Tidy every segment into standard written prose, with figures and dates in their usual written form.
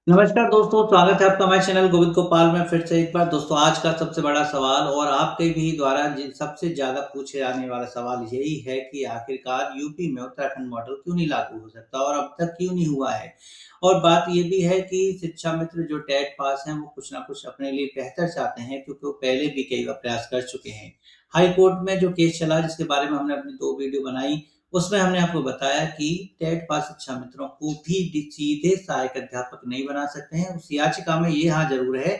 नमस्कार दोस्तों, स्वागत है आपका हमारे चैनल गोविंद गोपाल में फिर से एक बार। दोस्तों, आज का सबसे बड़ा सवाल और आपके भी द्वारा जिन सबसे ज़्यादा पूछे जाने वाला सवाल यही है कि आखिरकार यूपी में उत्तराखंड मॉडल क्यों नहीं लागू हो सकता और अब तक क्यों नहीं हुआ है? और बात ये भी है कि शिक्षा मित्र जो टेट पास हैं, वो कुछ ना कुछ अपने लिए बेहतर चाहते हैं क्योंकि वो पहले भी कई बार प्रयास कर चुके हैं। हाई कोर्ट में जो केस चला जिसके बारे में हमने अपनी 2 वीडियो बनाई, उसमें हमने आपको बताया कि टेट पास शिक्षा मित्रों को भी सीधे सहायक अध्यापक नहीं बना सकते हैं। उस याचिका में ये हाँ ज़रूर है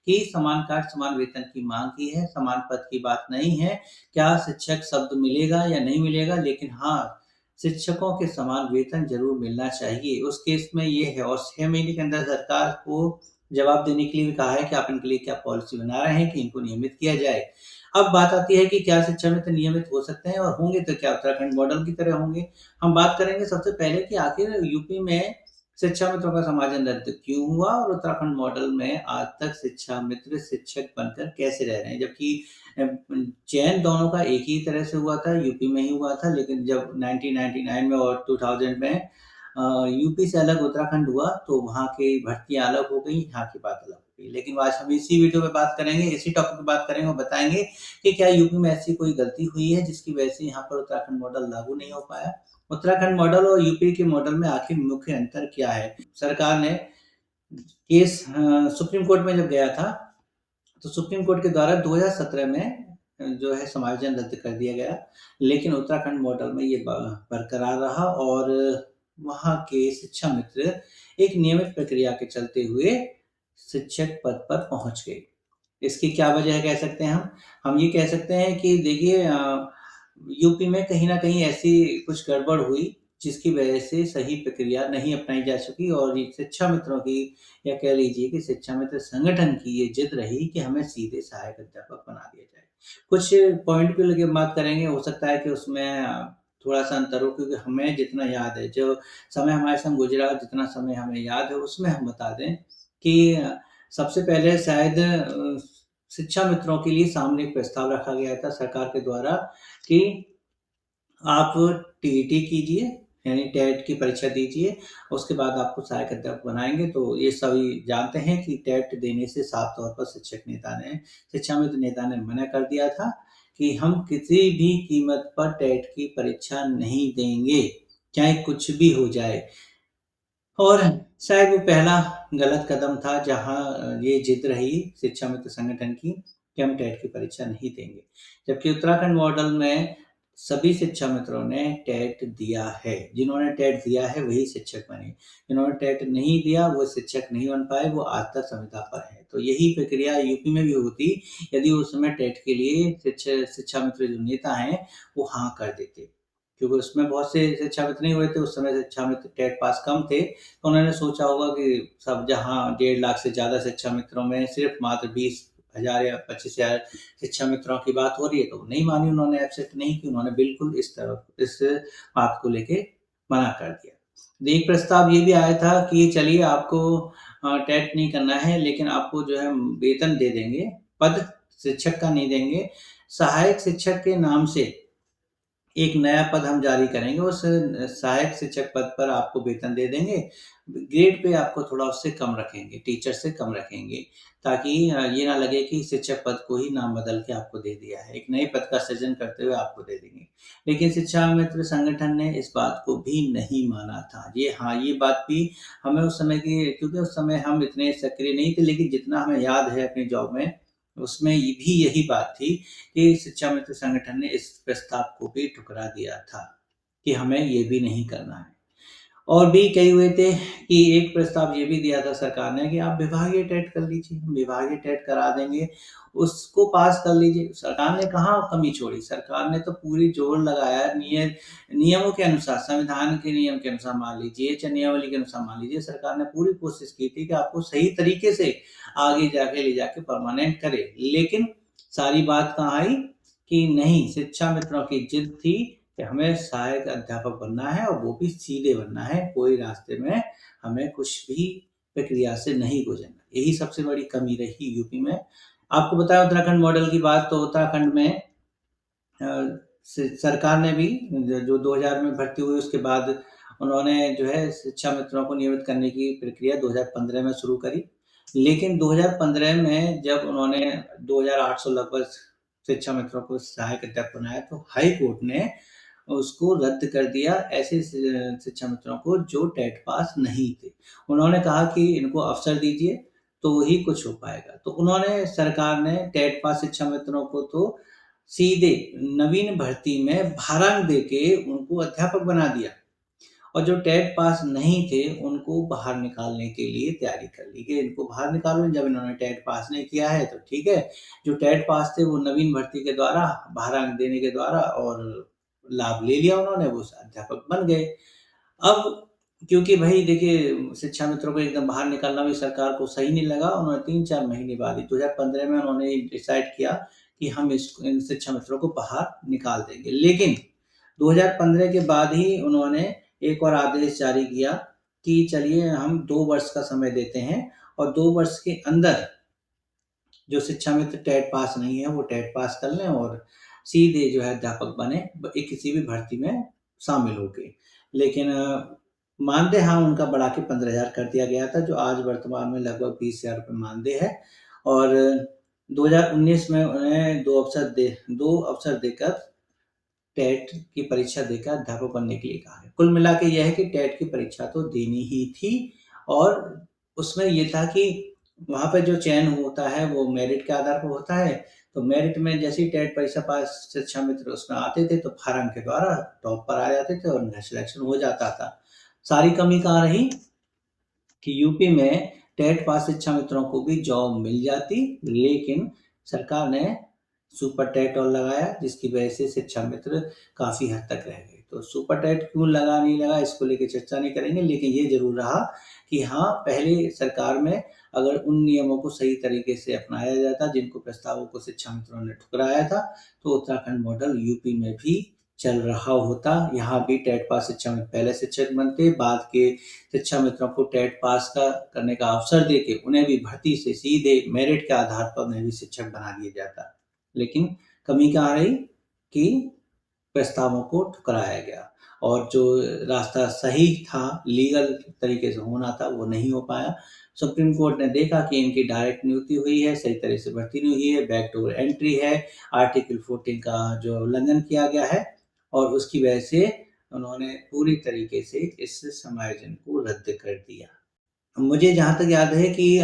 कि समान कार्य समान वेतन की माँग की है, समान पद की बात नहीं है। क्या शिक्षक शब्द मिलेगा या नहीं मिलेगा, लेकिन हाँ, शिक्षकों के समान वेतन ज़रूर मिलना चाहिए। उस केस में ये है और 6 महीने के अंदर सरकार को जवाब देने के लिए भी कहा है कि आप इनके लिए क्या पॉलिसी बना रहे हैं कि इनको नियमित किया जाए। अब बात आती है कि क्या शिक्षा मित्र नियमित हो सकते हैं और होंगे तो क्या उत्तराखंड मॉडल की तरह होंगे? हम बात करेंगे सबसे पहले कि आखिर यूपी में शिक्षा मित्रों का समाजन रद्द क्यों हुआ और उत्तराखंड मॉडल में आज तक शिक्षा मित्र शिक्षक बनकर कैसे रह रहे हैं? जबकि चयन दोनों का एक ही तरह से हुआ था, यूपी में ही हुआ था, लेकिन जब 1999 में और 2000 में यूपी से अलग उत्तराखंड हुआ, तो वहाँ की भर्तियाँ अलग हो गई, यहाँ की बात अलग हो गई। लेकिन आज हम इसी वीडियो में बात करेंगे, इसी टॉपिक पे बात करेंगे और बताएँगे कि क्या यूपी में ऐसी कोई गलती हुई है जिसकी वजह से यहाँ पर उत्तराखंड मॉडल लागू नहीं हो पाया? उत्तराखंड मॉडल और यूपी के मॉडल में आखिर मुख्य अंतर क्या है? सरकार ने केस सुप्रीम कोर्ट में जब गया था, तो सुप्रीम कोर्ट के द्वारा 2017 में जो है समायोजन रद्द कर दिया गया, लेकिन उत्तराखंड मॉडल में ये बरकरार रहा और वहाँ के शिक्षा मित्र एक नियमित प्रक्रिया के चलते हुए शिक्षक पद पर पहुँच गए। इसकी क्या वजह कह सकते हैं हम? हम ये कह सकते हैं कि देखिए यूपी में कहीं न कहीं ऐसी कुछ गड़बड़ हुई, जिसकी वजह से सही प्रक्रिया नहीं अपनाई जा सकी और ये शिक्षा मित्रों की या कह लीजिए कि शिक्षा मित्र संगठन की ये जिद रही कि हमें सीधे सहायक अध्यापक बना दिया जाए। कुछ पॉइंट को लेके बात करेंगे, हो सकता है कि उसमें थोड़ा-सा अंतर हो क्योंकि हमें जितना याद है, जो समय हमारे संग गुज़रा, जितना समय हमें याद है, उसमें हम बता दें कि सबसे पहले शायद शिक्षा मित्रों के लिए सामने एक प्रस्ताव रखा गया था सरकार के द्वारा कि आप टीईटी कीजिए, यानी टेट की परीक्षा दीजिए, उसके बाद आपको सहायक अध्यापक बनाएँगे। तो ये सभी जानते हैं कि टेट देने से साफ तौर पर शिक्षा मित्र नेता ने मना कर दिया था कि हम किसी भी कीमत पर टेट की परीक्षा नहीं देंगे, चाहे कुछ भी हो जाए। और शायद वो पहला गलत कदम था जहाँ ये जिद रही शिक्षा मित्र संगठन की कि हम टेट की परीक्षा नहीं देंगे। जबकि उत्तराखंड मॉडल में सभी शिक्षा मित्रों ने टेट दिया है। जिन्होंने टेट दिया है वही शिक्षक बने। जिन्होंने टेट नहीं दिया वो शिक्षक नहीं बन पाए, वो आज तक संविदा पर हैं। तो यही प्रक्रिया यूपी में भी होती यदि उस समय टेट के लिए शिक्षा मित्र जो नेता हैं वो हाँ कर देते। क्योंकि उसमें बहुत से शिक्षा मित्र नहीं हुए थे, उस समय शिक्षा मित्र टेट पास कम थे। तो उन्होंने सोचा होगा कि सब जहाँ 1.5 लाख से ज़्यादा शिक्षा मित्रों में सिर्फ़ मात्र 20,000 या 25,000 शिक्षा मित्रों की बात हो रही है, तो नहीं मानी उन्होंने, एक्सेप्ट नहीं की उन्होंने, बिल्कुल इस बात को लेके मना कर दिया। तो एक प्रस्ताव ये भी आया था कि चलिए आपको टेट नहीं करना है लेकिन आपको जो है वेतन दे देंगे, पद शिक्षक का नहीं देंगे, सहायक शिक्षक के नाम से एक नया पद हम जारी करेंगे, उस सहायक शिक्षक पद पर आपको वेतन दे देंगे, ग्रेड पे आपको थोड़ा उससे कम रखेंगे, टीचर से कम रखेंगे, ताकि ये ना लगे कि शिक्षक पद को ही नाम बदल के आपको दे दिया है, एक नए पद का सृजन करते हुए आपको दे देंगे। लेकिन शिक्षा मित्र संगठन ने इस बात को भी नहीं माना था। ये हाँ, ये बात भी हमें उस समय की क्योंकि उस समय हम इतने सक्रिय नहीं थे, लेकिन जितना हमें याद है अपनी जॉब में, उसमें ये भी यही बात थी कि शिक्षा मित्र संगठन ने इस प्रस्ताव को भी ठुकरा दिया था कि हमें ये भी नहीं करना है। और भी कई हुए थे कि एक प्रस्ताव ये भी दिया था सरकार ने कि आप विभागीय टेट कर लीजिए, हम विभागीय टेट करा देंगे, उसको पास कर लीजिए। सरकार ने कहाँ कमी छोड़ी, सरकार ने तो पूरी जोर लगाया नियमों के अनुसार, संविधान के नियम के अनुसार मान लीजिए, चाहे नियमावली के अनुसार मान लीजिए, सरकार ने पूरी कोशिश की थी कि आपको सही तरीके से आगे जाके ले जाके परमानेंट करे। लेकिन सारी बात कहाँ आई कि नहीं, शिक्षा मित्रों की जिद थी कि हमें सहायक अध्यापक बनना है और वो भी सीधे बनना है, कोई रास्ते में हमें कुछ भी प्रक्रिया से नहीं गुज़रना। यही सबसे बड़ी कमी रही यूपी में। आपको बताया उत्तराखंड मॉडल की बात, तो उत्तराखंड में अ, सरकार ने भी जो 2000 में भर्ती हुई उसके बाद उन्होंने जो है शिक्षा मित्रों को नियमित करने की प्रक्रिया 2015 में शुरू करी। लेकिन 2015 में जब उन्होंने 2800 लगभग शिक्षा मित्रों को सहायक अध्यापक बनाया, तो हाई कोर्ट ने उसको रद्द कर दिया ऐसे शिक्षा मित्रों को जो टेट पास नहीं थे। उन्होंने कहा कि इनको अवसर दीजिए तो ही कुछ हो पाएगा। तो उन्होंने सरकार ने टेट पास शिक्षा मित्रों को तो सीधे नवीन भर्ती में भारांक देके उनको अध्यापक बना दिया, और जो टेट पास नहीं थे उनको बाहर निकालने के लिए तैयारी कर ली कि इनको बाहर निकालो। जब इन्होंने टेट पास नहीं किया है तो ठीक है, जो टेट पास थे वो नवीन भर्ती के द्वारा भारांक देने के द्वारा और लाभ ले लिया उन्होंने, वो अध्यापक बन गए। अब क्योंकि भई देखिए शिक्षा मित्रों को एकदम बाहर निकालना भी सरकार को सही नहीं लगा, उन्होंने 3-4 महीने बाद ही 2015 में उन्होंने डिसाइड किया कि हम इन शिक्षा मित्रों को बाहर निकाल देंगे। लेकिन 2015 के बाद ही उन्होंने एक और आदेश जारी किया कि चलिए हम 2 वर्ष का समय देते हैं, और 2 वर्ष के अंदर जो शिक्षा मित्र टेट पास नहीं है वो टेट पास कर लें और सीधे जो है अध्यापक बने किसी भी भर्ती में शामिल होके। लेकिन मानदेय हाँ उनका बढ़ा के 15,000 कर दिया गया था, जो आज वर्तमान में लगभग 20,000 रुपये मानदेय है। और 2019 में उन्हें 2 अवसर देकर टेट की परीक्षा देकर अध्यापक बनने के लिए कहा है। कुल मिला के यह है कि टेट की परीक्षा तो देनी ही थी, और उसमें ये था कि वहाँ पे जो चयन होता है वो मेरिट के आधार पर होता है। तो मेरिट में जैसे ही टेट परीक्षा पास शिक्षा मित्र उसमें आते थे तो फार्म के द्वारा टॉप पर आ जाते थे और उनका सिलेक्शन हो जाता था। सारी कमी कहाँ रही कि यूपी में टेट पास शिक्षा मित्रों को भी जॉब मिल जाती, लेकिन सरकार ने सुपर टेट और लगाया जिसकी वजह से शिक्षा मित्र काफ़ी हद तक रह गए। तो सुपर टेट क्यों लगा नहीं लगा इसको लेके चर्चा नहीं करेंगे, लेकिन ये ज़रूर रहा कि हाँ, पहले सरकार में अगर उन नियमों को सही तरीके से अपनाया जाता जिनको प्रस्तावों को शिक्षा मित्रों ने ठुकराया था, तो उत्तराखंड मॉडल यूपी में भी चल रहा होता। यहाँ भी टेट पास शिक्षा मित्र पहले शिक्षक बनते, बाद के शिक्षा मित्रों को टेट पास करने का अवसर देके उन्हें भी भर्ती से सीधे मेरिट के आधार पर उन्हें भी शिक्षक बना दिया जाता। लेकिन कमी कहाँ रही कि प्रस्तावों को ठुकराया गया, और जो रास्ता सही था, लीगल तरीके से होना था, वो नहीं हो पाया। सुप्रीम कोर्ट ने देखा कि इनकी डायरेक्ट नियुक्ति हुई है, सही तरह से भर्ती नहीं हुई है, बैकडोर एंट्री है, आर्टिकल 14 का जो उल्लंघन किया गया है, और उसकी वजह से उन्होंने पूरी तरीके से इस समायोजन को रद्द कर दिया। मुझे जहाँ तक याद है कि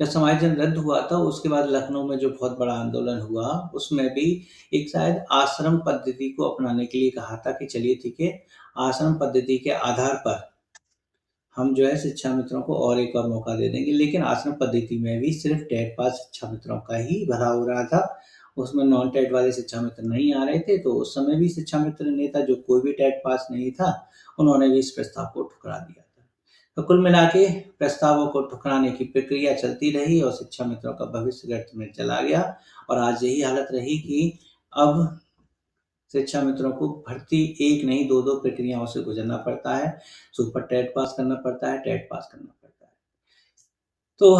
जब समायोजन रद्द हुआ था उसके बाद लखनऊ में जो बहुत बड़ा आंदोलन हुआ, उसमें भी एक शायद आश्रम पद्धति को अपनाने के लिए कहा था कि चलिए ठीक है, आश्रम पद्धति के आधार पर हम जो है शिक्षा मित्रों को और एक और मौका दे देंगे। लेकिन आश्रम पद्धति में भी सिर्फ टेट पास शिक्षा मित्रों का ही भरा हो रहा था, उसमें नॉन टेट वाले शिक्षा मित्र नहीं आ रहे थे। तो उस समय भी शिक्षा मित्र नेता जो कोई भी टेट पास नहीं था, उन्होंने भी इस प्रस्ताव को ठुकरा दिया था। तो कुल मिला के प्रस्तावों को ठुकराने की प्रक्रिया चलती रही और शिक्षा मित्रों का भविष्य गर्त में चला गया, और आज यही हालत रही कि अब शिक्षा मित्रों को भर्ती एक नहीं 2-2 प्रक्रियाओं से गुजरना पड़ता है। सुपर टेट पास करना पड़ता है, टेट पास करना पड़ता है। तो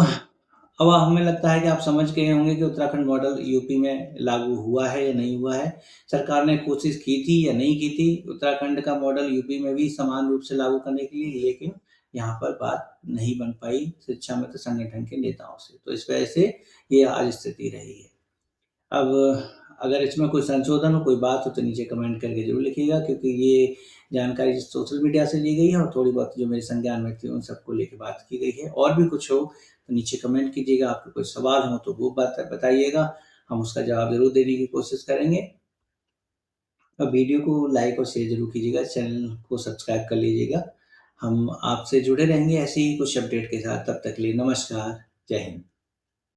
अब हमें लगता है कि आप समझ गए होंगे कि उत्तराखंड मॉडल यूपी में लागू हुआ है या नहीं हुआ है। सरकार ने कोशिश की थी या नहीं की थी उत्तराखंड का मॉडल यूपी में भी समान रूप से लागू करने के लिए, लेकिन यहाँ पर बात नहीं बन पाई शिक्षा मित्र संगठन के नेताओं से। तो इस वजह से ये आज स्थिति रही है। अब अगर इसमें कोई संशोधन हो, कोई बात हो तो नीचे कमेंट करके ज़रूर लिखिएगा, क्योंकि ये जानकारी सोशल मीडिया से ली गई है और थोड़ी बहुत जो मेरे संज्ञान में थी उन सबको लेके बात की गई है। और भी कुछ हो तो नीचे कमेंट कीजिएगा, आपके कोई सवाल हो तो वो बात बताइएगा, हम उसका जवाब ज़रूर देने की कोशिश करेंगे। और वीडियो को लाइक और शेयर ज़रूर कीजिएगा, चैनल को सब्सक्राइब कर लीजिएगा। हम आपसे जुड़े रहेंगे ऐसे ही कुछ अपडेट के साथ। तब तक के लिए नमस्कार, जय हिंद।